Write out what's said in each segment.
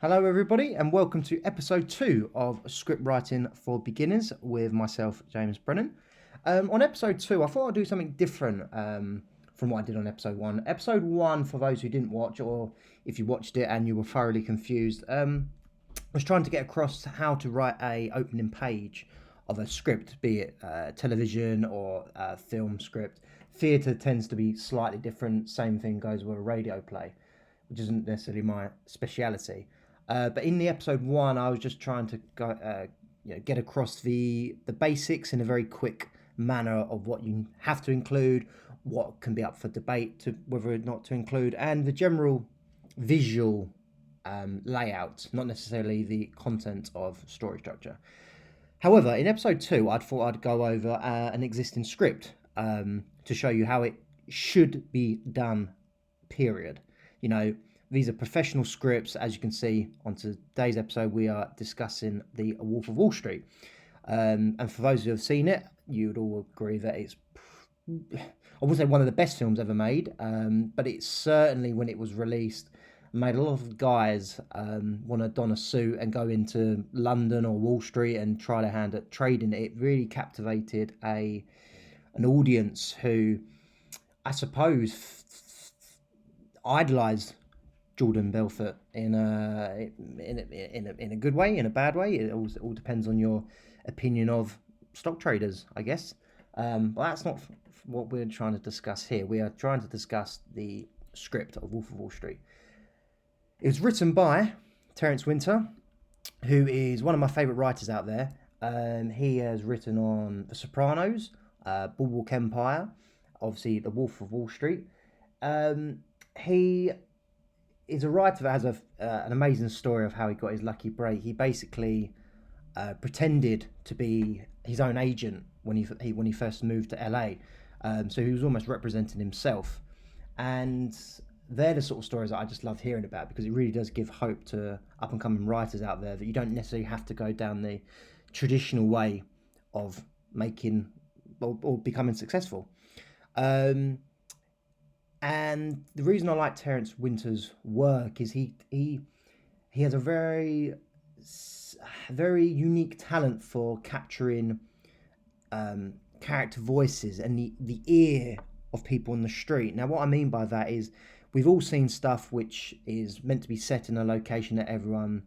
Hello, everybody, and welcome to episode 2 of Scriptwriting for Beginners with myself, James Brennan. On episode 2, I thought I'd do something different from what I did on episode 1. Episode 1, for those who didn't watch, or if you watched it and you were thoroughly confused, was trying to get across how to write a opening page of a script, be it television or film script. Theatre tends to be slightly different. Same thing goes with a radio play, which isn't necessarily my speciality. But in the episode 1, I was just trying to get across the basics in a very quick manner of what you have to include, what can be up for debate to whether or not to include, and the general visual layout, not necessarily the content of story structure. However, in episode 2, I thought I'd go over an existing script to show you how it should be done, period. You know, these are professional scripts. As you can see on today's episode, we are discussing The Wolf of Wall Street. And for those who have seen it, you would all agree that it's, I wouldn't say one of the best films ever made, but it certainly, when it was released, made a lot of guys want to don a suit and go into London or Wall Street and try their hand at trading. It really captivated an audience who, I suppose, idolised Jordan Belfort in a good way, in a bad way. It all depends on your opinion of stock traders, I guess. But that's not what we're trying to discuss here. We are trying to discuss the script of Wolf of Wall Street. It was written by Terence Winter, who is one of my favourite writers out there. He has written on The Sopranos, Boardwalk Empire, obviously The Wolf of Wall Street. He is a writer that has an amazing story of how he got his lucky break. He basically pretended to be his own agent when he first moved to LA. So he was almost representing himself. And they're the sort of stories that I just love hearing about, because it really does give hope to up-and-coming writers out there that you don't necessarily have to go down the traditional way of making or becoming successful. And the reason I like Terence Winter's work is he has a very unique talent for capturing character voices and the ear of people on the street. Now, what I mean by that is we've all seen stuff which is meant to be set in a location that everyone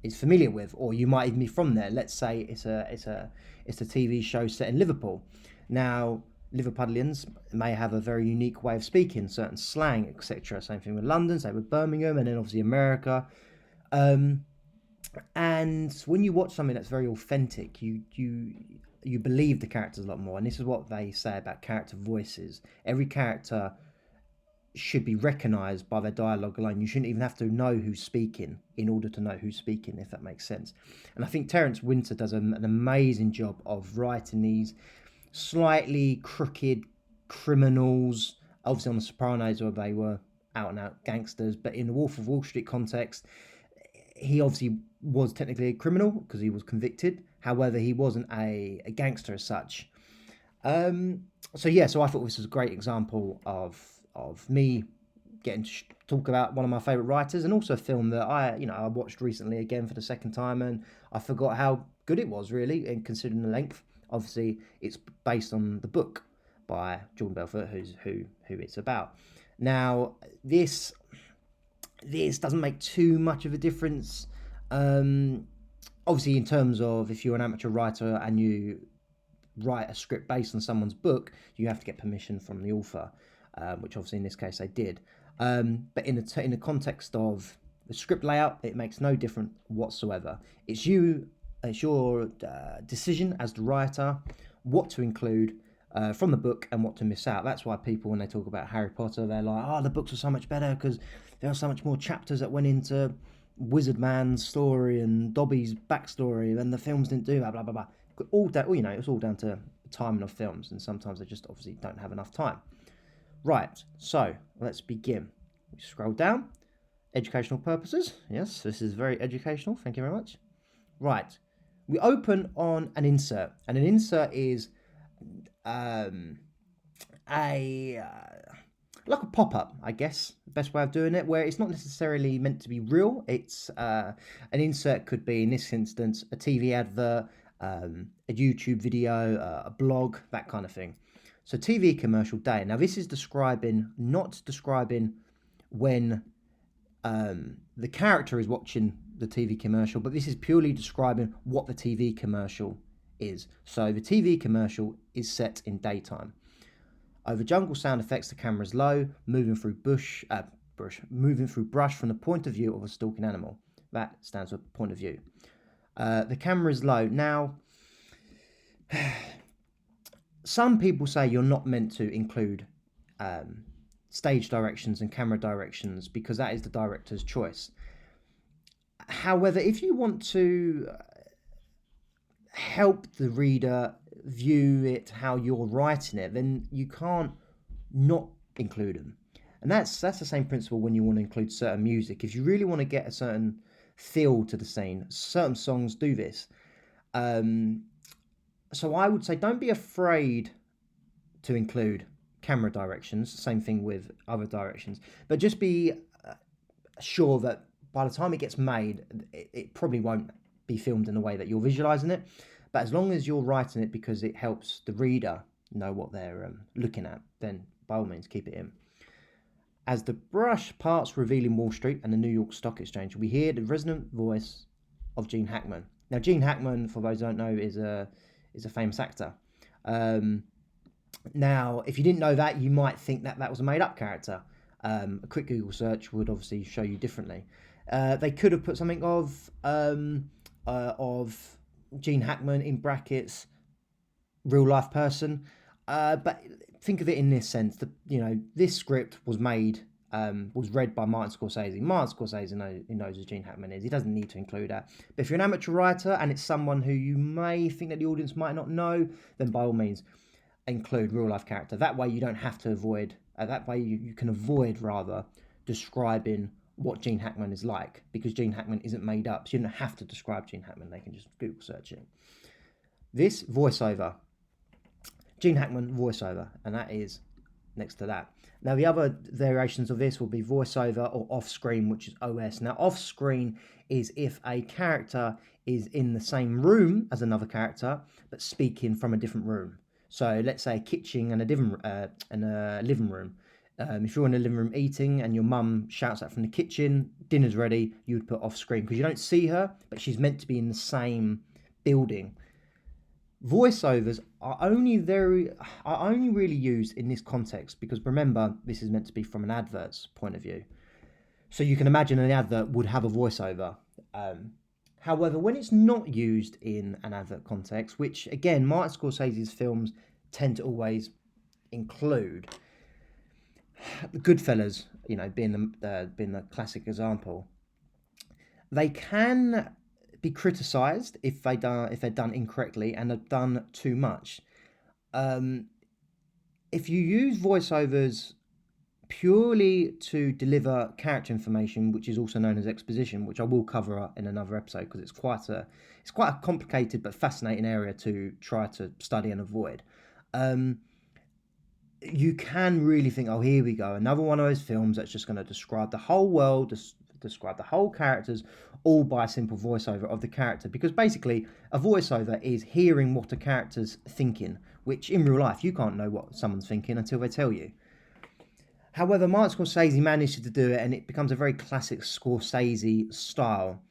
is familiar with, or you might even be from there. Let's say it's a TV show set in Liverpool. Now, Liverpudlians may have a very unique way of speaking, certain slang, etc. Same thing with London, same with Birmingham, and then obviously America. And when you watch something that's very authentic, you believe the characters a lot more. And this is what they say about character voices. Every character should be recognised by their dialogue alone. You shouldn't even have to know who's speaking in order to know who's speaking, if that makes sense. And I think Terence Winter does an amazing job of writing these slightly crooked criminals. Obviously on The Sopranos, where they were out and out gangsters, but in the Wolf of Wall Street context, he obviously was technically a criminal because he was convicted. However, he wasn't a gangster as such. So I thought this was a great example of me getting to talk about one of my favourite writers, and also a film that I watched recently again for the second time, and I forgot how good it was, really, in considering the length. Obviously, it's based on the book by Jordan Belfort, who it's about. Now, this doesn't make too much of a difference. Obviously, in terms of if you're an amateur writer and you write a script based on someone's book, you have to get permission from the author, which obviously in this case they did. But in the context of the script layout, it makes no difference whatsoever. It's your decision as the writer what to include from the book and what to miss out. That's why people, when they talk about Harry Potter, they're like, oh, the books are so much better because there are so much more chapters that went into Wizard Man's story and Dobby's backstory, and the films didn't do that, blah, blah, blah. It's all down to timing of films, and sometimes they just obviously don't have enough time. Right, so let's begin. We scroll down. Educational purposes. Yes, this is very educational. Thank you very much. Right. We open on an insert, and an insert is like a pop-up, I guess, the best way of doing it, where it's not necessarily meant to be real. It's an insert could be, in this instance, a TV advert, a YouTube video, a blog, that kind of thing. So TV commercial day. Now this is not describing when the character is watching the TV commercial, but this is purely describing what the TV commercial is. So the TV commercial is set in daytime. Over jungle sound effects, the camera is low, moving through brush from the point of view of a stalking animal. That stands for point of view. The camera is low. Now, some people say you're not meant to include stage directions and camera directions because that is the director's choice. However, if you want to help the reader view it how you're writing it, then you can't not include them. And that's the same principle when you want to include certain music. If you really want to get a certain feel to the scene, certain songs do this. So I would say don't be afraid to include camera directions, same thing with other directions, but just be sure that by the time it gets made, it probably won't be filmed in the way that you're visualizing it. But as long as you're writing it because it helps the reader know what they're looking at, then by all means keep it in. As the brush parts revealing Wall Street and the New York Stock Exchange, we hear the resonant voice of Gene Hackman. Now, Gene Hackman, for those who don't know, is a famous actor. Now, if you didn't know that, you might think that was a made-up character. A quick Google search would obviously show you differently. They could have put something of Gene Hackman in brackets, real life person, but think of it in this sense that this script was read by Martin Scorsese. Martin Scorsese knows who Gene Hackman is. He doesn't need to include that. But if you're an amateur writer and it's someone who you may think that the audience might not know, then by all means include real life character. That way you don't have to avoid. That way you can avoid rather describing what Gene Hackman is like, because Gene Hackman isn't made up. So you don't have to describe Gene Hackman. They can just Google search it. This voiceover, Gene Hackman voiceover, and that is next to that. Now the other variations of this will be voiceover or off-screen, which is OS. Now off-screen is if a character is in the same room as another character, but speaking from a different room. So let's say a kitchen and a living room. If you're in the living room eating and your mum shouts out from the kitchen, dinner's ready, you would put off screen because you don't see her, but she's meant to be in the same building. Voiceovers are only really used in this context because remember, this is meant to be from an advert's point of view. So you can imagine an advert would have a voiceover. However, when it's not used in an advert context, which again, Martin Scorsese's films tend to always include, Goodfellas, being the classic example, they can be criticised if they're done incorrectly and are done too much. If you use voiceovers purely to deliver character information, which is also known as exposition, which I will cover in another episode because it's quite a complicated but fascinating area to try to study and avoid. You can really think, oh, here we go, another one of those films that's just going to describe the whole world, describe the whole characters, all by a simple voiceover of the character. Because basically, a voiceover is hearing what a character's thinking, which in real life, you can't know what someone's thinking until they tell you. However, Martin Scorsese managed to do it, and it becomes a very classic Scorsese style.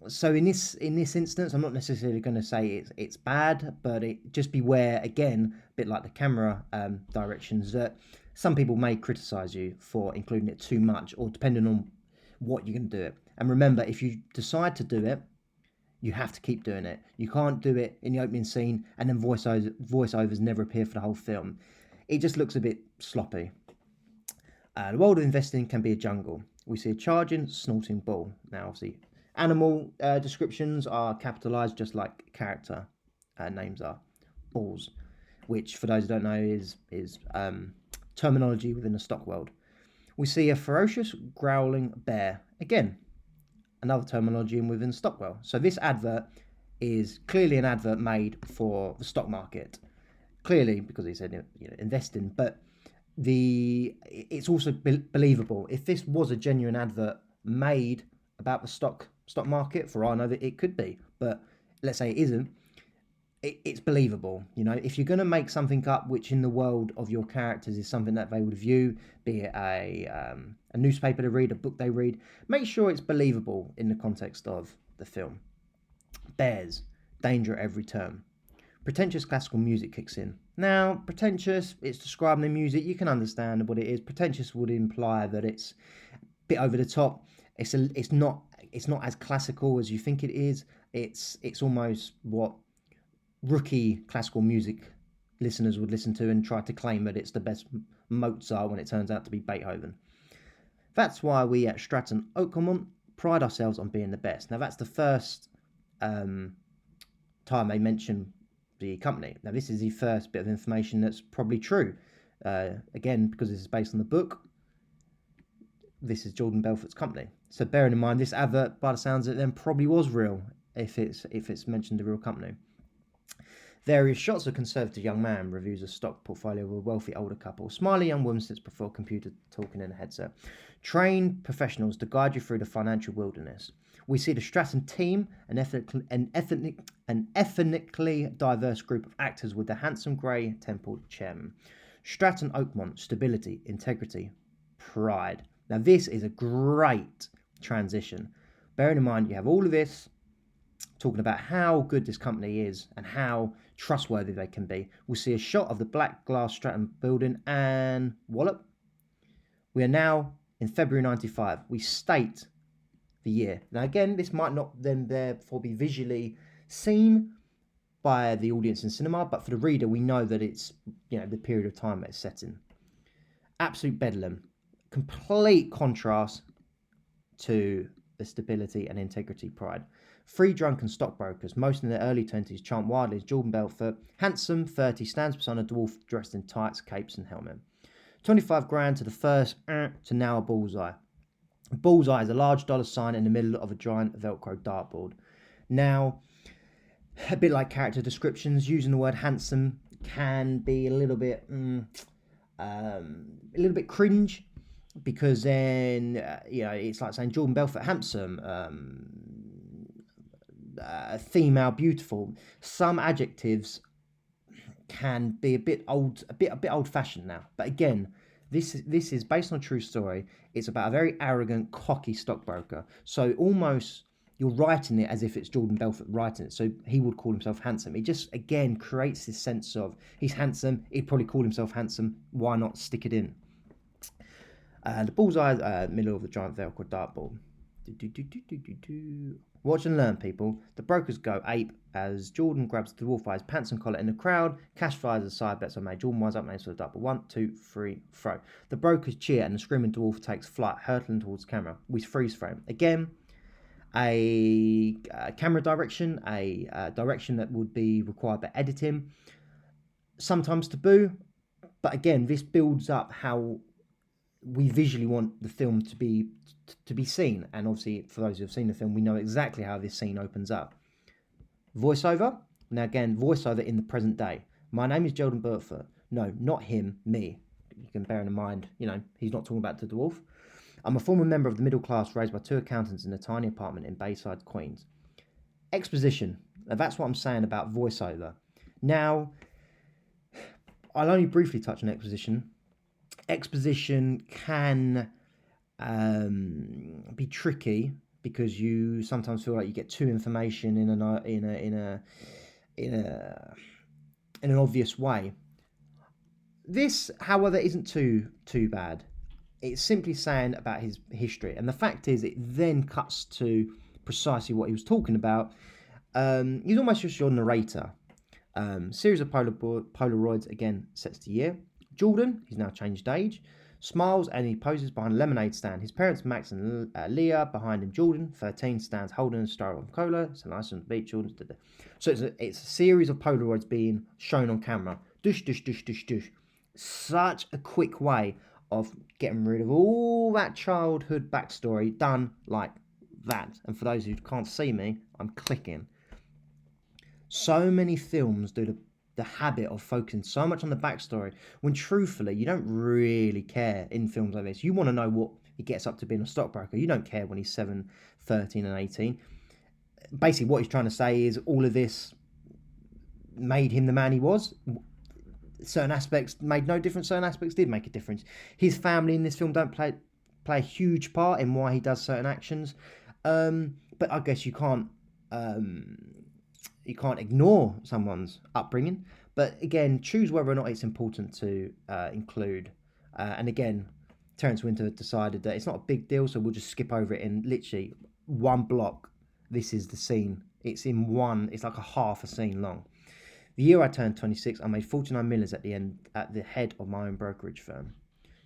So in this instance, I'm not necessarily going to say it's bad, but just beware, again, a bit like the camera directions, that some people may criticize you for including it too much, or depending on what you're going to do it. And remember, if you decide to do it, you have to keep doing it. You can't do it in the opening scene and then voiceovers never appear for the whole film. It just looks a bit sloppy. The world of investing can be a jungle. We see a charging, snorting bull. Now, obviously, animal descriptions are capitalized just like character names are. Bulls, which, for those who don't know, is terminology within the stock world. We see a ferocious, growling bear. Again, another terminology within the stock world. So this advert is clearly an advert made for the stock market. Clearly, because he said investing, but it's also believable. If this was a genuine advert made about the stock market, for all I know that it could be, but let's say it isn't, it's believable. You know, if you're going to make something up which in the world of your characters is something that they would view, be it a newspaper they read, a book they read, make sure it's believable in the context of the film. Bears, danger at every turn. Pretentious classical music kicks in. Now, pretentious, it's describing the music, you can understand what it is. Pretentious would imply that it's a bit over the top. It's not as classical as you think it is. It's almost what rookie classical music listeners would listen to and try to claim that it's the best Mozart when it turns out to be Beethoven. That's why we at Stratton Oakmont pride ourselves on being the best. Now, that's the first time they mention the company. Now, this is the first bit of information that's probably true. Again, because this is based on the book, this is Jordan Belfort's company. So bearing in mind, this advert, by the sounds of it, then probably was real if it's mentioned a real company. Various shots of a conservative young man reviews a stock portfolio of a wealthy older couple. Smiley young woman sits before a computer talking in a headset. Trained professionals to guide you through the financial wilderness. We see the Stratton team, an ethnically diverse group of actors with the handsome grey templed chairman. Stratton Oakmont, stability, integrity, pride. Now this is a great transition. Bearing in mind you have all of this talking about how good this company is and how trustworthy they can be. We'll see a shot of the black glass Stratton building and wallop. We are now in February 95. We state the year. Now again, this might not then therefore be visually seen by the audience in cinema, but for the reader, we know that it's, you know, the period of time that it's set in. Absolute bedlam. Complete contrast to the stability and integrity pride. Three drunken stockbrokers, most in their early 20s, chant wildly as Jordan Belfort, handsome, 30, stands beside a dwarf dressed in tights, capes and helmet. 25 grand to the first, to now a bullseye. Bullseye is a large dollar sign in the middle of a giant Velcro dartboard. Now, a bit like character descriptions, using the word handsome can be a little bit cringe, because then it's like saying Jordan Belfort handsome, female beautiful. Some adjectives can be a bit old-fashioned now. But again, this is based on a true story. It's about a very arrogant, cocky stockbroker. So almost you're writing it as if it's Jordan Belfort writing it. So he would call himself handsome. It just, again, creates this sense of he's handsome. He'd probably call himself handsome. Why not stick it in? The bullseye, middle of the giant Velcro dartboard. Watch and learn, people. The brokers go ape as Jordan grabs the dwarf by his pants and collar in the crowd. Cash fires as side bets are made. Jordan winds up names for the dartboard. 1, 2, 3, throw. The brokers cheer and the screaming dwarf takes flight, hurtling towards the camera. We freeze frame. Again, a camera direction, a direction that would be required by editing. Sometimes taboo, but again, this builds up how we visually want the film to be seen, and obviously for those who have seen the film, we know exactly how this scene opens up. Voiceover. Now again, voiceover in the present day. My name is Jordan Belfort. No, not him, me. You can bear in mind, he's not talking about the dwarf. I'm a former member of the middle class raised by two accountants in a tiny apartment in Bayside, Queens. Exposition. Now that's what I'm saying about voiceover. Now, I'll only briefly touch on exposition. Exposition can be tricky because you sometimes feel like you get too information in an obvious way. This, however, isn't too bad. It's simply saying about his history, and the fact is, it then cuts to precisely what he was talking about. He's almost just your narrator. Series of Polaroids again sets the year. Jordan, he's now changed age, smiles and he poses behind a lemonade stand. His parents, Max and Leah, behind him. Jordan, 13, stands holding a styrofoam cola. It's a nice on the beach. Jordan. So it's a series of Polaroids being shown on camera. Dush, dush, dush, dush, dush. Such a quick way of getting rid of all that childhood backstory done like that. And for those who can't see me, I'm clicking. So many films do the habit of focusing so much on the backstory when truthfully you don't really care in films like this. You want to know what he gets up to being a stockbroker. You don't care when he's 7, 13 and 18. Basically what he's trying to say is all of this made him the man he was. Certain aspects made no difference, certain aspects did make a difference. His family in this film don't play a huge part in why he does certain actions, but I guess you can't ignore someone's upbringing. But again, choose whether or not it's important to include. And again, Terence Winter decided that it's not a big deal, so we'll just skip over it in literally one block. This is the scene. It's in one. It's like a half a scene long. The year I turned 26, I made 49 millers at the head of my own brokerage firm.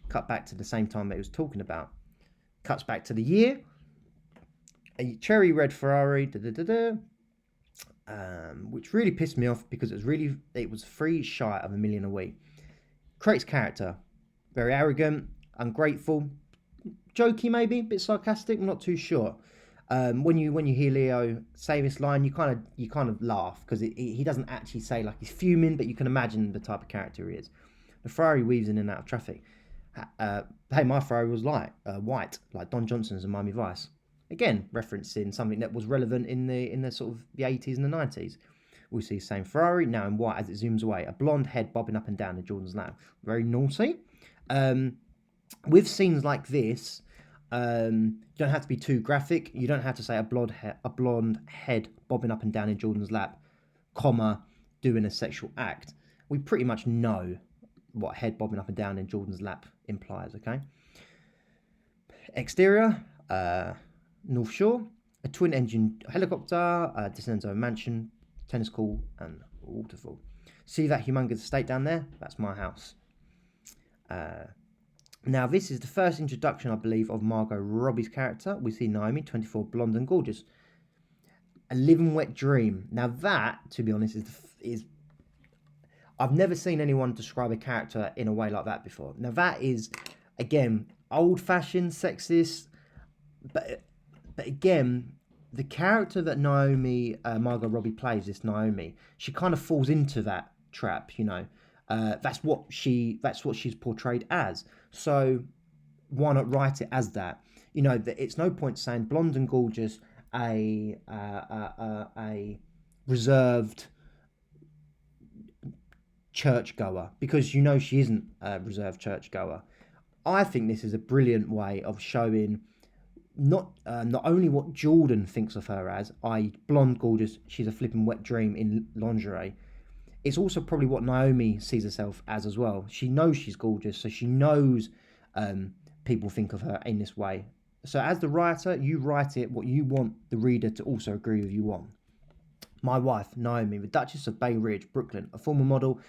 Cut back to the same time that he was talking about. Cuts back to the year. A cherry red Ferrari, which really pissed me off because it was free shy of $1 million a week. Creates character, very arrogant, ungrateful, jokey maybe, a bit sarcastic. I'm not too sure. When you hear Leo say this line, you kind of laugh because he doesn't actually say like he's fuming, but you can imagine the type of character he is. The Ferrari weaves in and out of traffic. Hey, my Ferrari was white, like Don Johnson's in Miami Vice. Again, referencing something that was relevant in the sort of the 80s and the 90s. We see the same Ferrari now in white as it zooms away. A blonde head bobbing up and down in Jordan's lap. Very naughty. With scenes like this, you don't have to be too graphic. You don't have to say a blonde head bobbing up and down in Jordan's lap, comma, doing a sexual act. We pretty much know what head bobbing up and down in Jordan's lap implies, okay? Exterior, North Shore, a twin-engine helicopter, descends over a mansion, tennis court, and waterfall. See that humongous estate down there? That's my house. Now, this is the first introduction, I believe, of Margot Robbie's character. We see Naomi, 24, blonde and gorgeous. A living wet dream. Now, that, to be honest, is I've never seen anyone describe a character in a way like that before. Now, that is, again, old-fashioned, sexist, but again, the character that Margot Robbie plays, this Naomi, she kind of falls into that trap, you know. That's what she's portrayed as. So why not write it as that? You know, it's no point saying blonde and gorgeous, a reserved churchgoer, because you know she isn't a reserved churchgoer. I think this is a brilliant way of showing not only what Jordan thinks of her as, i.e. blonde, gorgeous, she's a flipping wet dream in lingerie. It's also probably what Naomi sees herself as well. She knows she's gorgeous, so she knows people think of her in this way. So as the writer, you write it what you want the reader to also agree with you on. My wife, Naomi, the Duchess of Bay Ridge, Brooklyn, a former model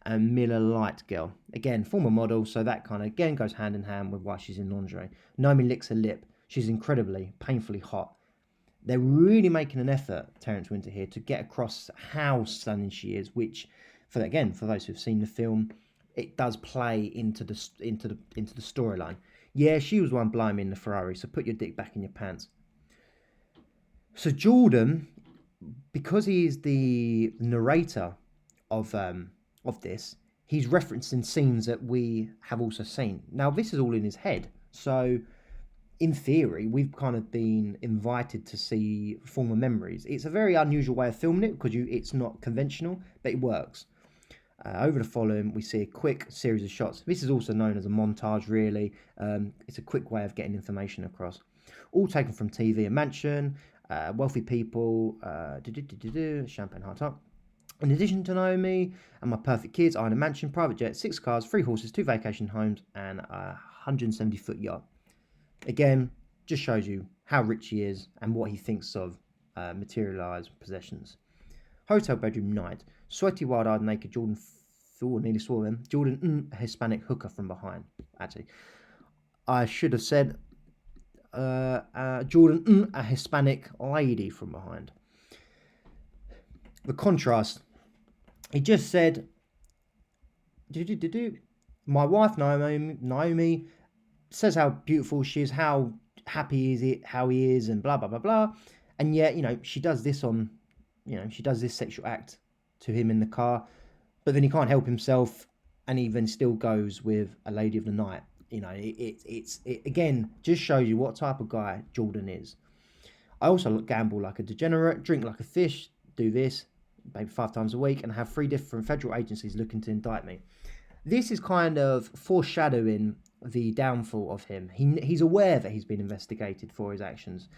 and Miller Lite girl. Again, former model, so that kind of, again, goes hand in hand with why she's in lingerie. Naomi licks her lip. She's incredibly, painfully hot. They're really making an effort, Terence Winter here, to get across how stunning she is, which, for those who've seen the film, it does play into the storyline. Yeah, she was one blowing me in the Ferrari, so put your dick back in your pants. So Jordan, because he is the narrator of this, he's referencing scenes that we have also seen. Now, this is all in his head, so in theory, we've kind of been invited to see former memories. It's a very unusual way of filming it because it's not conventional, but it works. Over the following, we see a quick series of shots. This is also known as a montage, really. It's a quick way of getting information across. All taken from TV, a mansion, wealthy people, champagne high top. In addition to Naomi and my perfect kids, I own a mansion, private jet, 6 cars, 3 horses, 2 vacation homes, and a 170-foot yacht. Again, just shows you how rich he is and what he thinks of materialised possessions. Hotel bedroom night. Sweaty, wild-eyed, naked Jordan. Nearly swore him. Jordan, a Hispanic hooker from behind. Actually, I should have said Jordan, a Hispanic lady from behind. The contrast. He just said, my wife Naomi says how beautiful she is, how happy how he is, and blah blah blah blah, and yet she does this sexual act to him in the car. but then he can't help himself, and he then still goes with a lady of the night. You know, it again just shows you what type of guy Jordan is. I also gamble like a degenerate, drink like a fish, do this maybe 5 times a week, and have 3 different federal agencies looking to indict me. This is kind of foreshadowing the downfall of him. He's aware that he's been investigated for his actions.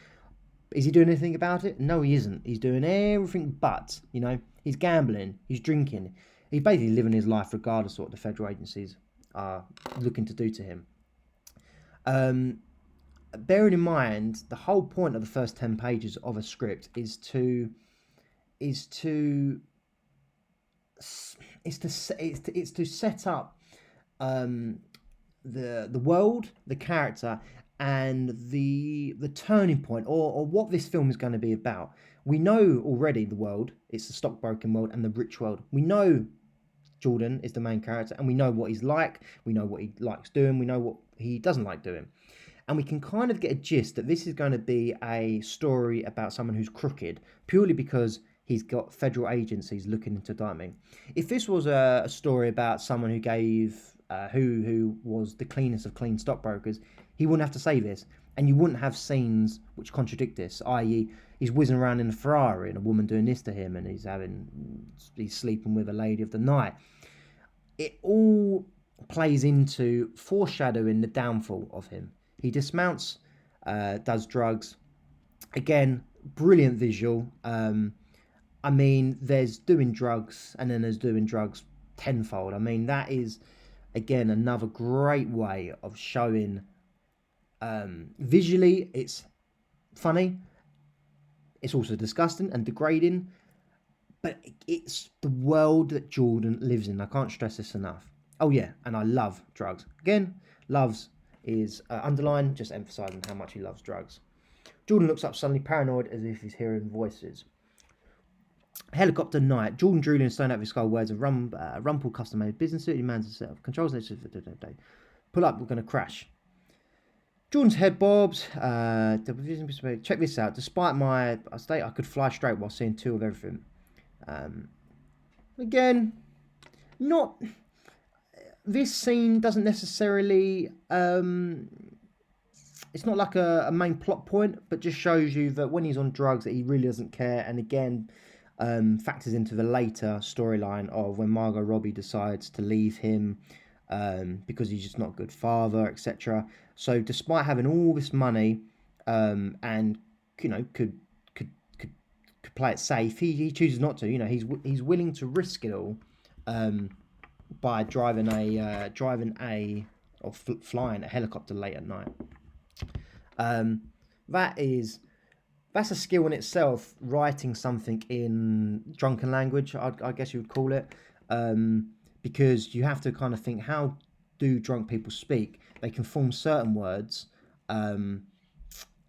Is he doing anything about it? No, he isn't. He's doing everything but, you know, he's gambling, he's drinking. He's basically living his life regardless of what the federal agencies are looking to do to him. Bearing in mind, the whole point of the first 10 pages of a script is to set up the world, the character, and the turning point, or what this film is going to be about. We know already the world. It's the stockbroking world and the rich world. We know Jordan is the main character, and we know what he's like. We know what he likes doing. We know what he doesn't like doing. And we can kind of get a gist that this is going to be a story about someone who's crooked, purely because he's got federal agencies looking into indicting. If this was a story about someone who gave, who was the cleanest of clean stockbrokers, he wouldn't have to say this. And you wouldn't have scenes which contradict this, i.e. he's whizzing around in a Ferrari and a woman doing this to him, and he's sleeping with a lady of the night. It all plays into foreshadowing the downfall of him. He dismounts, does drugs. Again, brilliant visual. I mean, there's doing drugs, and then there's doing drugs tenfold. I mean, that is, again, another great way of showing. Visually, it's funny. It's also disgusting and degrading. But it's the world that Jordan lives in. I can't stress this enough. Oh, yeah, and I love drugs. Again, loves is underlined, just emphasising how much he loves drugs. Jordan looks up suddenly, paranoid, as if he's hearing voices. Helicopter night. Jordan drooling and stone out of his skull wears a rumpled custom-made business suit. He mans a set of controls. Pull up, we're going to crash. Jordan's head bobs. Check this out. Despite my state, I could fly straight while seeing 2 of everything. Again, not... This scene doesn't necessarily... it's not like a main plot point, but just shows you that when he's on drugs that he really doesn't care. And again, factors into the later storyline of when Margot Robbie decides to leave him because he's just not a good father, etc. So despite having all this money and, you know, could play it safe, he chooses not to. You know, he's willing to risk it all by flying a helicopter late at night. That's a skill in itself, writing something in drunken language, I guess you would call it, because you have to kind of think, how do drunk people speak? They can form certain words, but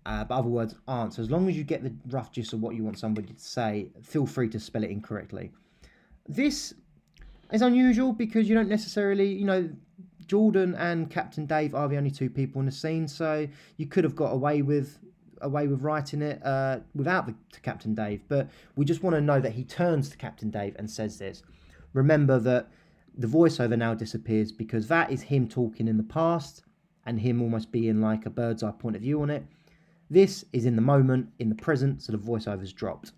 other words aren't. So as long as you get the rough gist of what you want somebody to say, feel free to spell it incorrectly. This is unusual because you don't necessarily, you know, Jordan and Captain Dave are the only 2 people in the scene, so you could have got away with writing it without the Captain Dave. But we just want to know that he turns to Captain Dave and says this. Remember that the voiceover now disappears because that is him talking in the past and him almost being like a bird's eye point of view on it. This is in the moment, in the present, so the voiceover's dropped.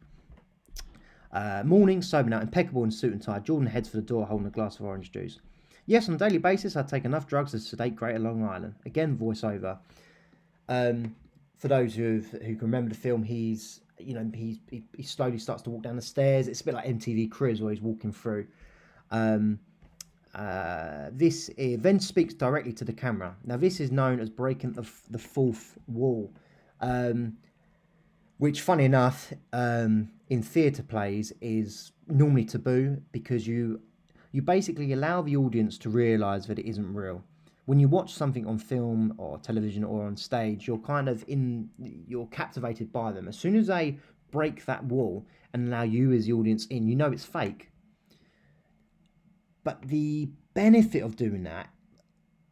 Morning, sobering out, impeccable in suit and tie. Jordan heads for the door holding a glass of orange juice. Yes, on a daily basis, I take enough drugs to sedate Greater Long Island. Again, voiceover. For those who can remember the film, he slowly starts to walk down the stairs. It's a bit like MTV Cribs where he's walking through. This event speaks directly to the camera. Now, this is known as breaking the fourth wall, which, funny enough, in theatre plays is normally taboo because you basically allow the audience to realise that it isn't real. When you watch something on film or television or on stage, you're captivated by them. As soon as they break that wall and allow you as the audience in, you know it's fake. But the benefit of doing that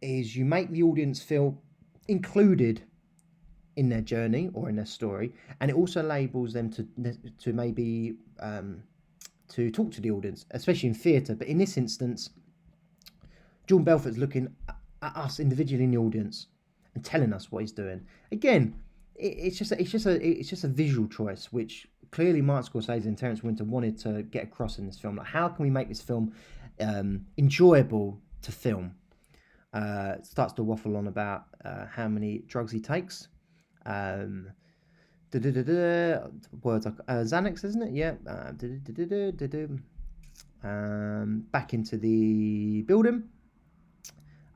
is you make the audience feel included in their journey or in their story, and it also enables them to maybe to talk to the audience, especially in theatre. But in this instance, Jordan Belfort's looking at us individually in the audience and telling us what he's doing. Again, it's just a visual choice, which clearly Martin Scorsese and Terence Winter wanted to get across in this film. Like, how can we make this film enjoyable to film? Starts to waffle on about how many drugs he takes. Words like Xanax, isn't it? Yeah. Back into the building.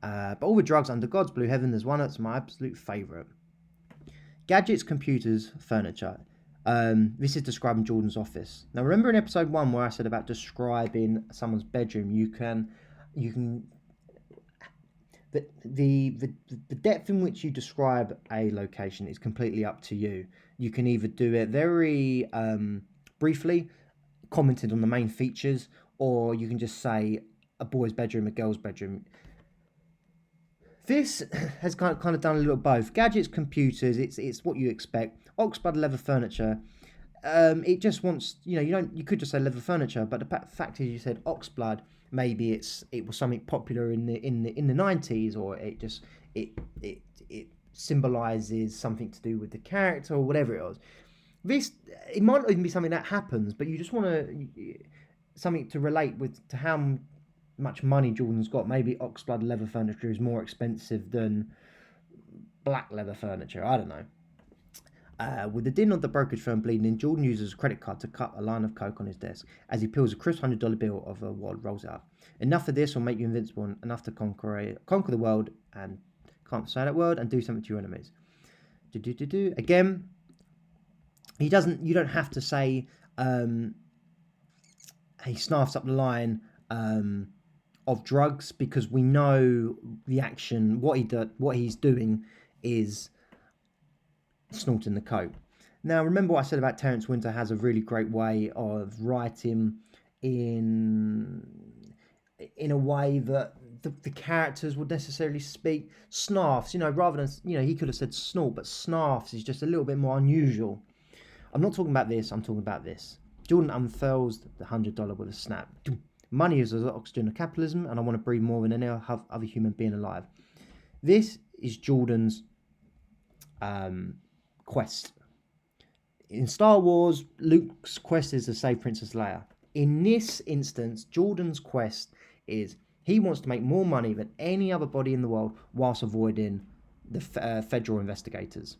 But all the drugs under God's blue heaven, there's one that's my absolute favourite. Gadgets, computers, furniture. This is describing Jordan's office. Now, remember in episode 1 where I said about describing someone's bedroom, you can the depth in which you describe a location is completely up to you. You can either do it very briefly, commented on the main features, or you can just say a boy's bedroom, a girl's bedroom. This has kind of done a little both. Gadgets, computers, it's what you expect. Oxblood leather furniture. It just wants, you could just say leather furniture, but the fact is you said oxblood. Maybe it was something popular in the 90s, or it symbolizes something to do with the character or whatever it was. It might not even be something that happens, but you just want something to relate with to how much money Jordan's got. Maybe oxblood leather furniture is more expensive than black leather furniture. I don't know. With the din of the brokerage firm bleeding in, Jordan uses a credit card to cut a line of coke on his desk as he peels a crisp $100 bill off a wad, rolls it up. Enough of this will make you invincible, enough to conquer the world, and can't say that word, and do something to your enemies. Again, you don't have to say he snaps up the line of drugs, because we know the action. What he's doing is snorting the coke. Now, remember what I said about Terence Winter has a really great way of writing in a way that the characters would necessarily speak. Snarfs, rather than, he could have said snort, but snarfs is just a little bit more unusual. I'm not talking about this, I'm talking about this. Jordan unfurls the $100 with a snap. Money is the oxygen of capitalism, and I want to breathe more than any other human being alive. This is Jordan's quest. In Star Wars, Luke's quest is to save Princess Leia. In this instance, Jordan's quest is he wants to make more money than any other body in the world whilst avoiding the federal investigators.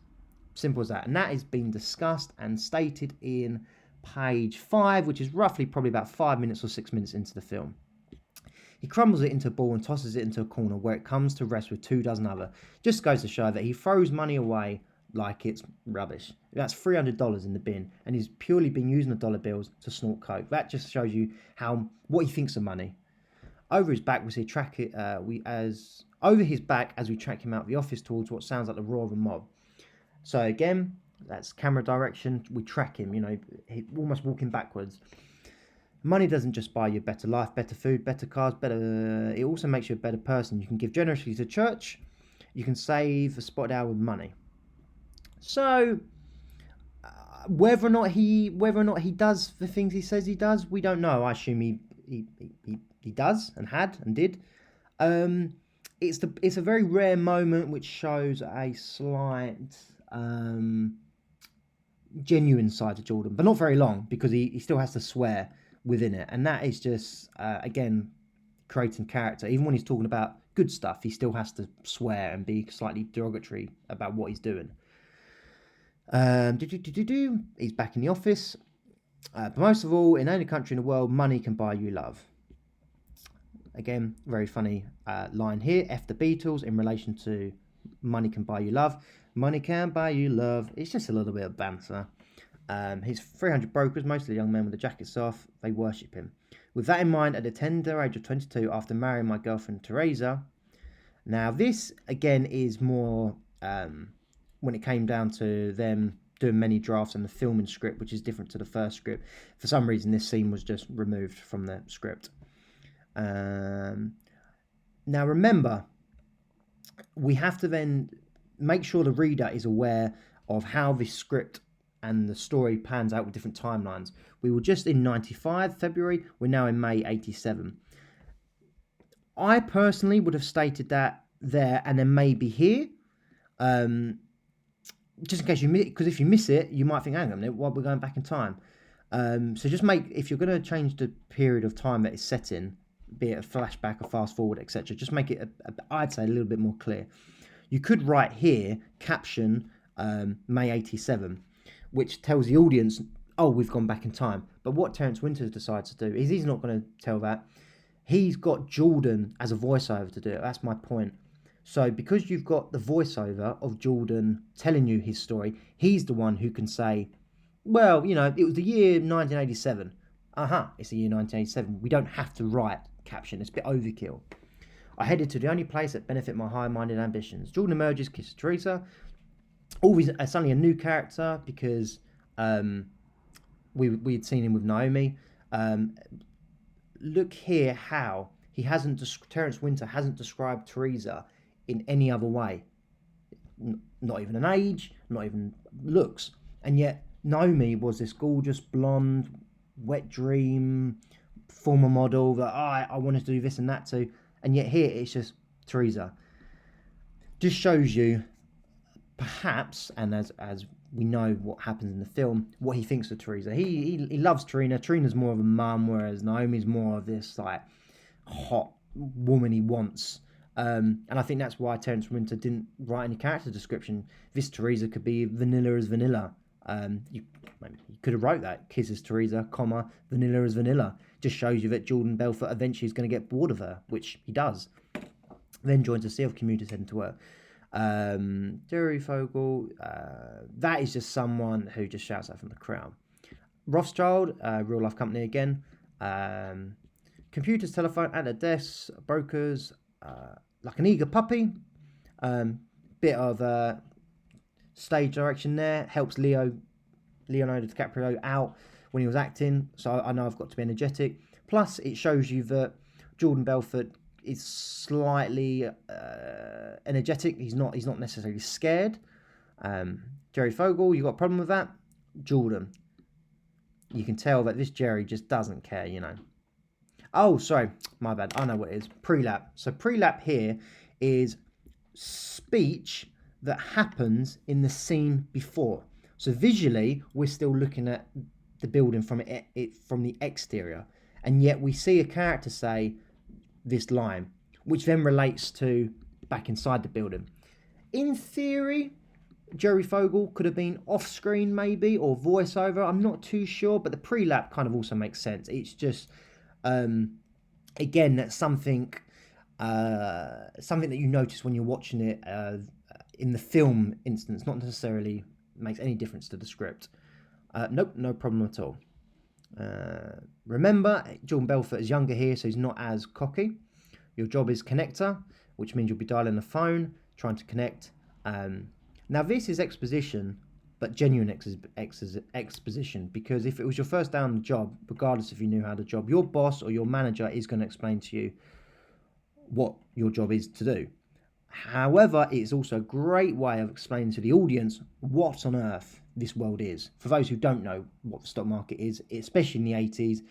Simple as that. And that is being discussed and stated in page 5, which is roughly probably about 5 minutes or 6 minutes into the film. He crumbles it into a ball and tosses it into a corner where it comes to rest with 24 other. Just goes to show that he throws money away like it's rubbish. That's $300 in the bin, and he's purely been using the dollar bills to snort coke. That just shows you what he thinks of money. Over his back, over his back as we track him out of the office towards what sounds like the roar of a mob. So again, that's camera direction. We track him, he almost walking backwards. Money doesn't just buy you a better life, better food, better cars, it also makes you a better person. You can give generously to church. You can save a spotted owl with money. So, whether or not he does the things he says he does, we don't know. I assume he does and had and did. It's a very rare moment which shows a slight genuine side to Jordan, but not very long, because he still has to swear within it, and that is just again creating character. Even when he's talking about good stuff, he still has to swear and be slightly derogatory about what he's doing. He's back in the office. But most of all, in any country in the world, money can buy you love. Again, very funny line here. F the Beatles in relation to money can buy you love. Money can buy you love. It's just a little bit of banter. His 300 brokers, mostly young men with the jackets off, they worship him. With that in mind, at the tender age of 22, after marrying my girlfriend Teresa. Now this, again, is more when it came down to them doing many drafts and the filming script, which is different to the first script. For some reason, this scene was just removed from the script. Now remember, we have to then make sure the reader is aware of how this script and the story pans out with different timelines. We were just in 95 February, we're now in May 87. I personally would have stated that there and then maybe here, just in case you miss, because if you miss it, you might think, hang on a minute, why we're going back in time. So just make, if you're going to change the period of time that it's set in, be it a flashback, a fast forward, etc., just make it, I'd say, a little bit more clear. You could write here, caption, May 87, which tells the audience, oh, we've gone back in time. But what Terence Winters decides to do is he's not going to tell that. He's got Jordan as a voiceover to do it. That's my point. So because you've got the voiceover of Jordan telling you his story, he's the one who can say, well, you know, it was the year 1987. It's the year 1987. We don't have to write caption. It's a bit overkill. I headed to the only place that benefit my high-minded ambitions. Jordan emerges, kisses Teresa. Suddenly a new character because we had seen him with Naomi. Look here how he hasn't. Terence Winter hasn't described Teresa in any other way. Not even an age, not even looks, and yet Naomi was this gorgeous blonde, wet dream, former model that I wanted to do this and that too, and yet here it's just Teresa. Just shows you, perhaps, and as we know what happens in the film, what he thinks of Teresa. He loves Trina. Trina's more of a mum, whereas Naomi's more of this like hot woman he wants. And I think that's why Terence Winter didn't write any character description. This Teresa could be vanilla as vanilla. You could have wrote that, kisses Teresa, comma, vanilla as vanilla. Just shows you that Jordan Belfort eventually is going to get bored of her, which he does. Then joins a sea of commuters heading to work. Jerry Fogel, that is just someone who just shouts out from the crowd. Rothschild, real life company again. Computers, telephone, at the desks, brokers, like an eager puppy. Bit of stage direction there. Helps Leonardo DiCaprio out when he was acting. So I know I've got to be energetic. Plus, it shows you that Jordan Belfort is slightly energetic. He's not necessarily scared. Jerry Fogel, you got a problem with that? Jordan, you can tell that this Jerry just doesn't care, you know. Oh, sorry, my bad. I know what it is. Pre-lap. So pre-lap here is speech that happens in the scene before. So visually, we're still looking at the building from from the exterior, and yet we see a character say this line, which then relates to back inside the building. In theory, Jerry Fogel could have been off-screen maybe, or voiceover. I'm not too sure, but the pre-lap kind of also makes sense. It's just, again, that's something that you notice when you're watching it in the film instance, not necessarily makes any difference to the script. Nope, no problem at all. Remember, Jordan Belfort is younger here, so he's not as cocky. Your job is connector, which means you'll be dialing the phone, trying to connect. Now, this is exposition, but genuine exposition, because if it was your first day on the job, regardless if you knew how the job, your boss or your manager is going to explain to you what your job is to do. However, it's also a great way of explaining to the audience what on earth this world is. For those who don't know what the stock market is, especially in the 80s,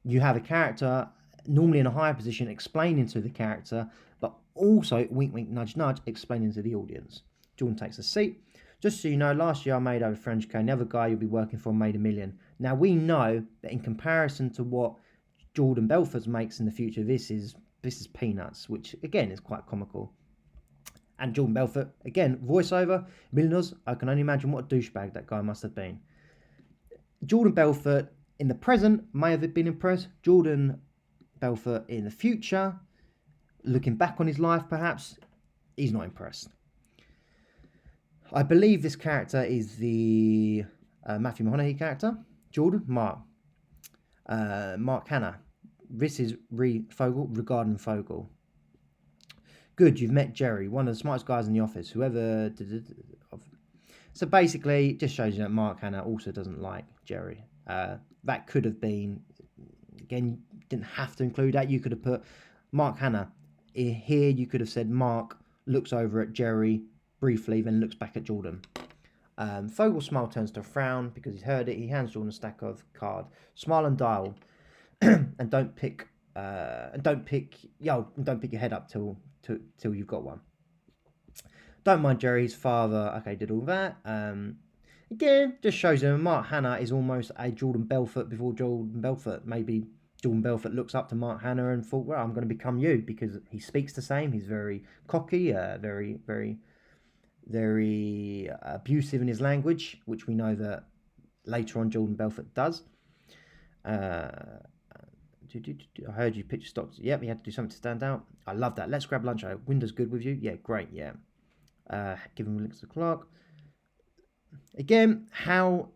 you have a character, normally in a higher position, explaining to the character, but also, wink, wink, nudge, nudge, explaining to the audience. Jordan takes a seat. Just so you know, last year I made over 300k, and the other guy you'll be working for made $1 million. Now, we know that in comparison to what Jordan Belfort makes in the future, this is peanuts, which, again, is quite comical. And Jordan Belfort, again, voiceover, millionaires. I can only imagine what a douchebag that guy must have been. Jordan Belfort in the present may have been impressed. Jordan Belfort in the future, looking back on his life perhaps, he's not impressed. I believe this character is the Matthew McConaughey character. Jordan, Mark Hanna. This is Fogel regarding Fogel. Good, you've met Jerry, one of the smartest guys in the office. Whoever. So basically, it just shows you that Mark Hanna also doesn't like Jerry. That could have been, again, didn't have to include that. You could have put Mark Hanna here. You could have said Mark looks over at Jerry briefly, then looks back at Jordan. Fogel's smile turns to a frown because he's heard it. He hands Jordan a stack of cards. Smile and dial, and don't pick your head up till you've got one. Don't mind Jerry, his father. Okay, did all that. Again, just shows him Mark Hanna is almost a Jordan Belfort before Jordan Belfort. Maybe Jordan Belfort looks up to Mark Hanna and thought, well, I'm going to become you, because he speaks the same. He's very cocky, very, very, very abusive in his language, which we know that later on Jordan Belfort does. I heard you pitch stocks. Yep, you had to do something to stand out. I love that. Let's grab lunch. Windows good with you? Yeah, great, yeah. Give him links to Clark. Again, how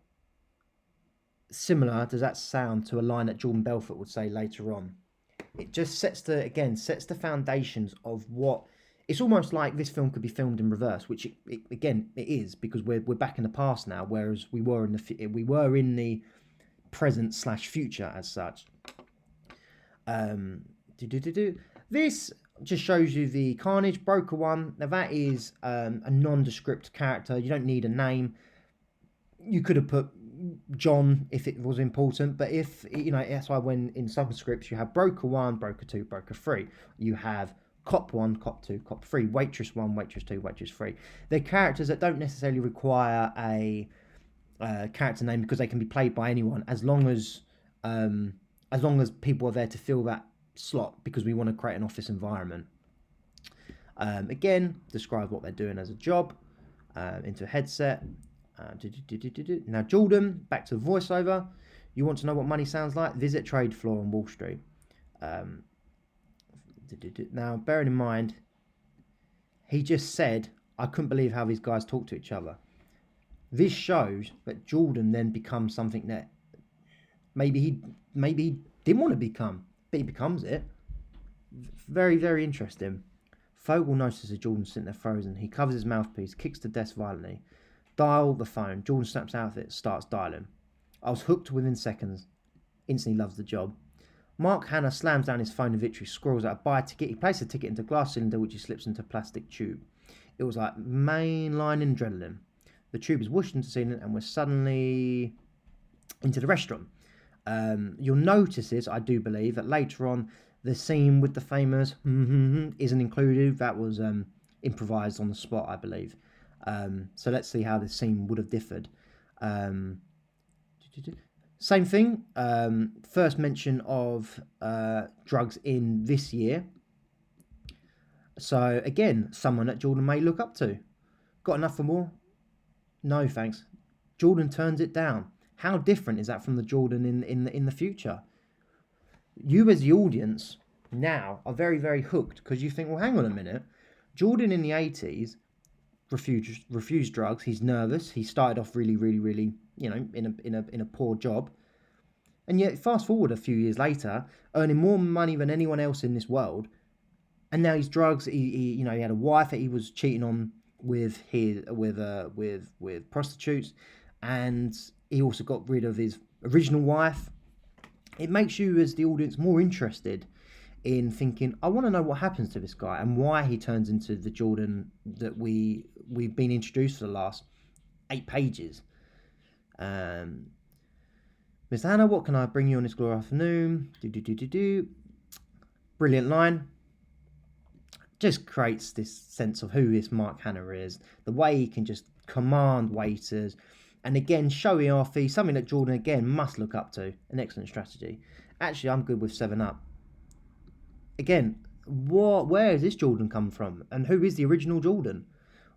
similar does that sound to a line that Jordan Belfort would say later on? It just sets the foundations of what it's almost like this film could be filmed in reverse, which it is, because we're back in the past now, whereas we were in the present / future as such. This just shows you the Carnage Broker one. Now that is a nondescript character. You don't need a name. You could have put John if it was important, but if that's why when in some scripts you have Broker 1, Broker 2, Broker 3, you have Cop 1, Cop 2, Cop 3, Waitress 1, Waitress 2, Waitress 3. They're characters that don't necessarily require a character name, because they can be played by anyone as long as people are there to fill that slot, because we want to create an office environment. Again, describe what they're doing as a job into a headset. Now Jordan, back to the voiceover. You want to know what money sounds like? Visit trade floor on Wall Street. Now, bearing in mind, he just said, I couldn't believe how these guys talk to each other. This shows that Jordan then becomes something that maybe he didn't want to become, but he becomes it. Very, very interesting. Fogel notices Jordan sitting there frozen. He covers his mouthpiece, kicks the desk violently. Dial the phone. Jordan snaps out of it, starts dialing. I was hooked within seconds. Instantly loves the job. Mark Hanna slams down his phone in victory, squirrels out a buy ticket. He places the ticket into a glass cylinder, which he slips into a plastic tube. It was like mainlining adrenaline. The tube is whooshed into the ceiling, and we're suddenly into the restaurant. You'll notice this, I do believe, that later on, the scene with the famous isn't included. That was improvised on the spot, I believe. So let's see how this scene would have differed. Same thing. First mention of drugs in this year. So again, someone that Jordan may look up to. Got enough for more? No, thanks. Jordan turns it down. How different is that from the Jordan in the future? You as the audience now are very, very hooked, because you think, well, hang on a minute. Jordan in the 80s refused drugs. He's nervous. He started off really, really, really, in a poor job. And yet, fast forward a few years later, earning more money than anyone else in this world, and now he's drugs. He had a wife that he was cheating on with prostitutes, and he also got rid of his original wife. It makes you, as the audience, more interested in thinking, I want to know what happens to this guy and why he turns into the Jordan that we've been introduced for the last 8 pages. Mr. Hanna, what can I bring you on this glorious afternoon? Brilliant line. Just creates this sense of who this Mark Hanna is. The way he can just command waiters. And again, showing off something that Jordan, again, must look up to. An excellent strategy. Actually, I'm good with 7-Up. Again, where has this Jordan come from? And who is the original Jordan?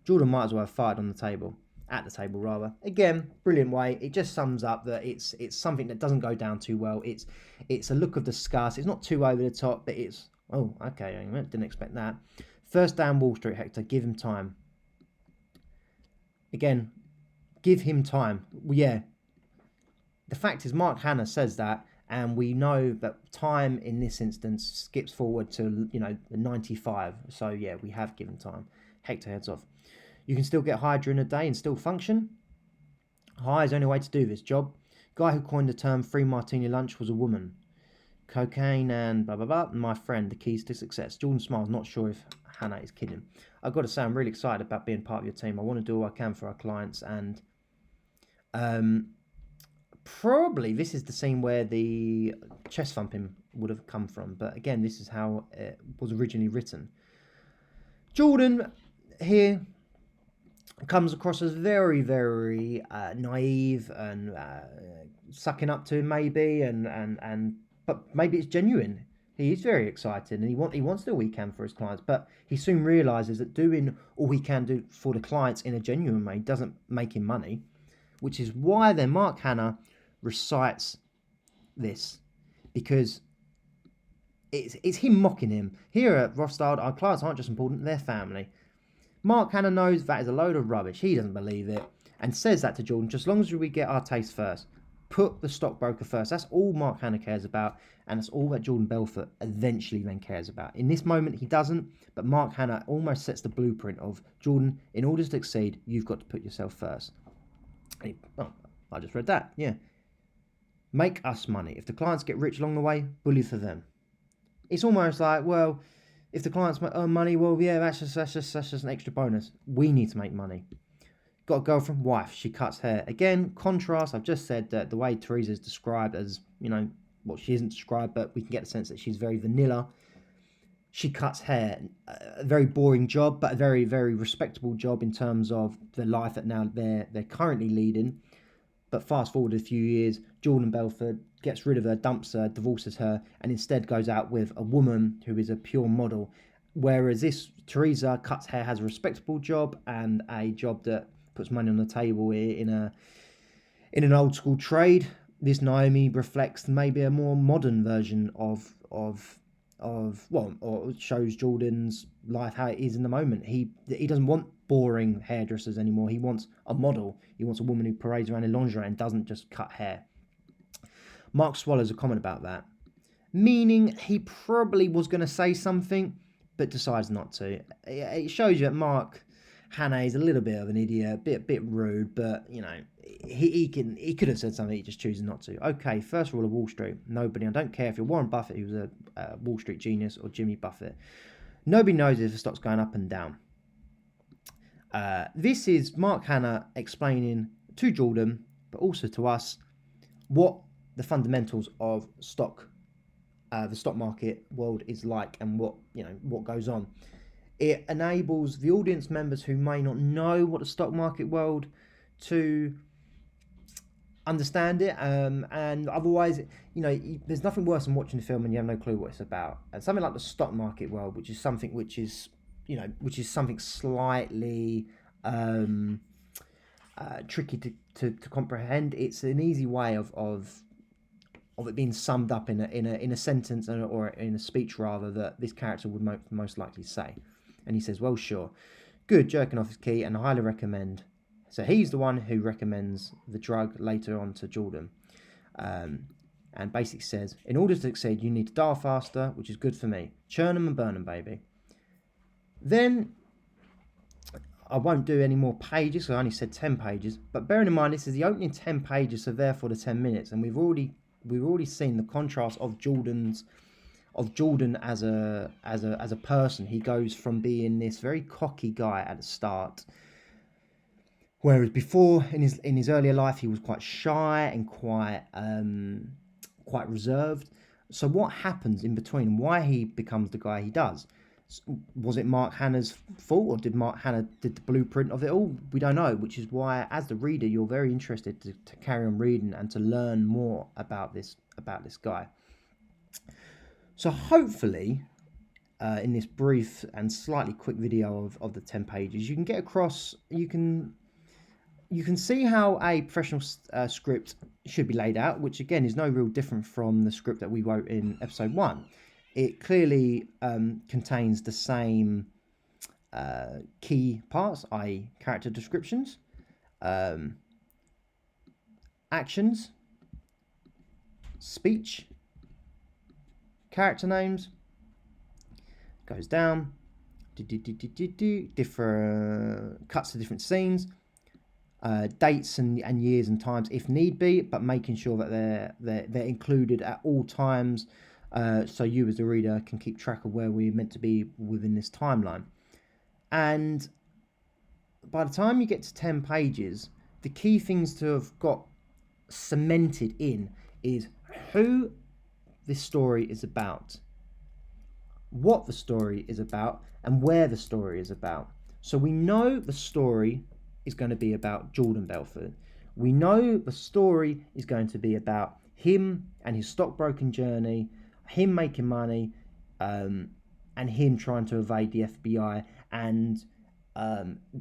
Jordan might as well have fired on the table. At the table, rather. Again, brilliant way. It just sums up that it's something that doesn't go down too well. It's a look of disgust. It's not too over the top, but it's... Oh, okay, I didn't expect that. First down Wall Street, Hector. Give him time. Again, give him time. Well, yeah. The fact is, Mark Hanna says that, and we know that time in this instance skips forward to, 95. So, yeah, we have given time. Hector heads off. You can still get high during the day and still function. High is the only way to do this job. Guy who coined the term free martini lunch was a woman. Cocaine and blah, blah, blah. My friend, the keys to success. Jordan smiles, not sure if Hanna is kidding. I've got to say, I'm really excited about being part of your team. I want to do all I can for our clients, and Probably this is the scene where the chest thumping would have come from, but again, this is how it was originally written. Jordan here comes across as very, very naive and sucking up to him, maybe, and but maybe it's genuine. He is very excited and he wants to do all he can for his clients, but he soon realizes that doing all he can do for the clients in a genuine way doesn't make him money, which is why then Mark Hanna recites this, because it's him mocking him. Here at Rothschild, our clients aren't just important, they're family. Mark Hanna knows that is a load of rubbish. He doesn't believe it and says that to Jordan, just as long as we get our taste first. Put the stockbroker first. That's all Mark Hanna cares about, and that's all that Jordan Belfort eventually then cares about. In this moment, he doesn't, but Mark Hanna almost sets the blueprint of Jordan, in order to succeed, you've got to put yourself first. I just read that, yeah. Make us money. If the clients get rich along the way, bully for them. It's almost like, well, if the clients earn money, well, yeah, that's just an extra bonus. We need to make money. Got a girlfriend, wife, she cuts hair. Again, contrast, I've just said that the way Teresa is described as, well, she isn't described, but we can get the sense that she's very vanilla. She cuts hair. A very boring job, but a very, very respectable job in terms of the life that now they're currently leading. But fast forward a few years, Jordan Belfort gets rid of her, dumps her, divorces her, and instead goes out with a woman who is a pure model. Whereas this Teresa cuts hair, has a respectable job and a job that puts money on the table in an old school trade. This Naomi reflects maybe a more modern version of or shows Jordan's life how it is in the moment. He doesn't want boring hairdressers anymore. He wants a model. He wants a woman who parades around in lingerie and doesn't just cut hair. Mark swallows a comment about that, meaning he probably was going to say something, but decides not to. It shows you that Mark Hanna is a little bit of an idiot, a bit rude, but he could have said something. He just chooses not to. Okay, first rule of Wall Street: nobody. I don't care if you're Warren Buffett, who's a Wall Street genius, or Jimmy Buffett. Nobody knows if the stock's going up and down. This is Mark Hanna explaining to Jordan, but also to us, what the fundamentals of the stock market world is like, and what goes on. It enables the audience members who may not know what the stock market world to understand it, and otherwise, there's nothing worse than watching the film and you have no clue what it's about. And something like the stock market world, which is something something slightly tricky to comprehend. It's an easy way of it being summed up in a sentence or in a speech rather, that this character would most likely say. And he says, well, sure, good, jerking off is key and I highly recommend. So he's the one who recommends the drug later on to Jordan, and basically says, in order to succeed, you need to dial faster, which is good for me. Churn them and burn them, baby. Then I won't do any more pages, so I only said 10 pages. But bearing in mind, this is the opening 10 pages, so therefore the 10 minutes, and we've already seen the contrast of Jordan as a person. He goes from being this very cocky guy at the start, whereas before in his earlier life he was quite shy and quite reserved. So what happens in between, and why he becomes the guy he does? Was it Mark Hanna's fault, or did Mark Hanna did the blueprint of it all? We don't know, which is why, as the reader, you're very interested to carry on reading and to learn more about this guy. So hopefully, in this brief and slightly quick video of the 10 pages, you can get across. You can see how a professional script should be laid out, which again is no real different from the script that we wrote in episode 1. It clearly contains the same key parts, i.e. character descriptions, actions, speech, character names, goes down, different cuts to different scenes, dates and years and times if need be, but making sure that they're included at all times, so you as the reader can keep track of where we're meant to be within this timeline. And by the time you get to 10 pages, the key things to have got cemented in is who this story is about, what the story is about, and where the story is about. So we know the story is going to be about Jordan Belfort. We know the story is going to be about him and his stockbroking journey, him making money, and him trying to evade the FBI, and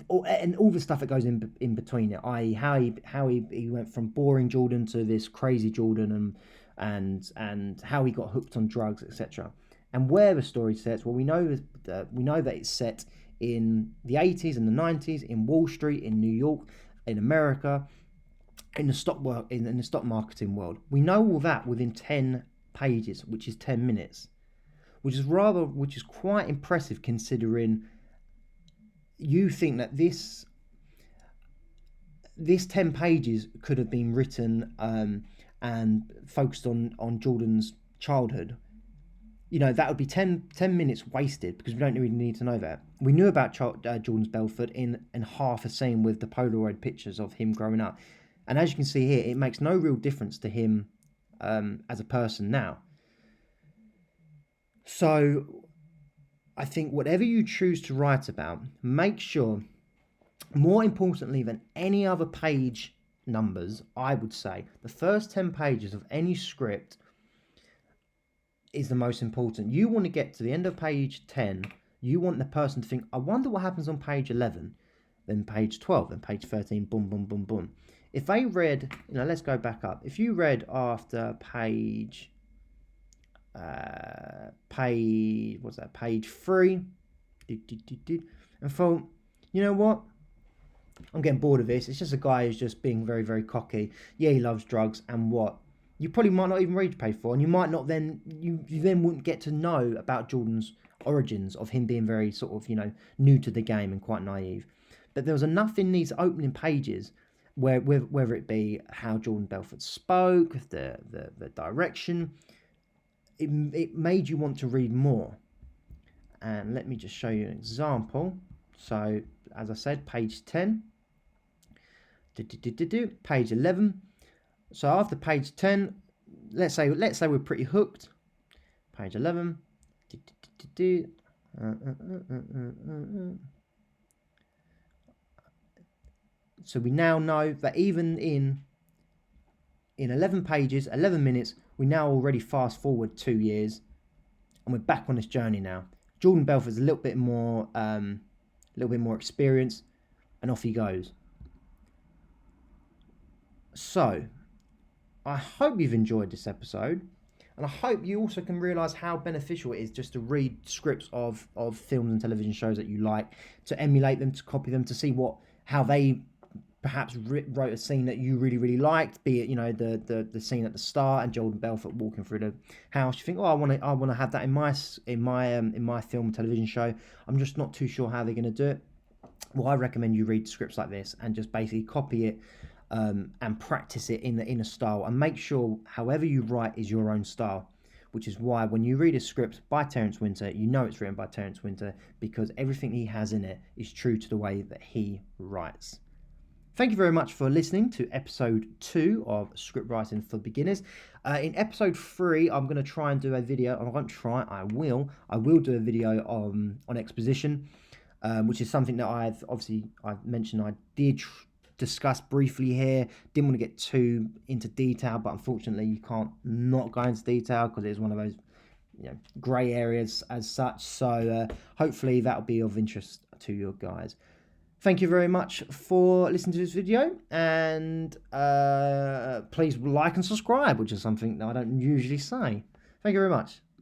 all the stuff that goes in between it, i.e. how he went from boring Jordan to this crazy Jordan, and how he got hooked on drugs, etc. And where the story sets, well, we know that it's set in the 80s and the 90s, in Wall Street, in New York, in America, in the stock marketing world. We know all that within 10 pages, which is 10 minutes, which is quite impressive, considering you think that this 10 pages could have been written and focused on Jordan's childhood. That would be 10 minutes wasted, because we don't really need to know that. We knew about Jordan's Belfort in half a scene with the Polaroid pictures of him growing up. And as you can see here, it makes no real difference to him as a person now. So I think whatever you choose to write about, make sure, more importantly than any other page numbers, I would say, the first 10 pages of any script is the most important. You want to get to the end of page 10, you want the person to think, I wonder what happens on page 11, then page 12, then page 13, boom, boom, boom, boom. If they read, let's go back up. If you read after page 3, and thought, you know what, I'm getting bored of this, it's just a guy who's just being very, very cocky, yeah, he loves drugs, and what, you probably might not even read page 4, and you might not then, you then wouldn't get to know about Jordan's origins, of him being very sort of, new to the game and quite naive. But there was enough in these opening pages, whether it be how Jordan Belfort spoke, the direction, it made you want to read more. And let me just show you an example. So, as I said, page 10, page 11. So after page 10, let's say we're pretty hooked. Page 11. So we now know that even in 11 pages, 11 minutes, we now already fast forward 2 years, and we're back on this journey now. Jordan Belfort's a little bit more experience, and off he goes. So, I hope you've enjoyed this episode, and I hope you also can realise how beneficial it is just to read scripts of films and television shows that you like, to emulate them, to copy them, to see how they perhaps wrote a scene that you really, really liked, be it, the scene at the start and Jordan Belfort walking through the house. You think, I want to have that in my film and television show. I'm just not too sure how they're going to do it. Well, I recommend you read scripts like this and just basically copy it and practice it in a style, and make sure however you write is your own style. Which is why when you read a script by Terence Winter, you know it's written by Terence Winter, because everything he has in it is true to the way that he writes. Thank you very much for listening to episode 2 of Scriptwriting for Beginners. In episode 3, I'm going to try and do a video. I will do a video on exposition, which is something that I've mentioned I did discuss briefly here. Didn't want to get too into detail, but unfortunately you can't not go into detail because it's one of those grey areas as such. So hopefully that'll be of interest to you guys. Thank you very much for listening to this video, and please like and subscribe, which is something that I don't usually say. Thank you very much.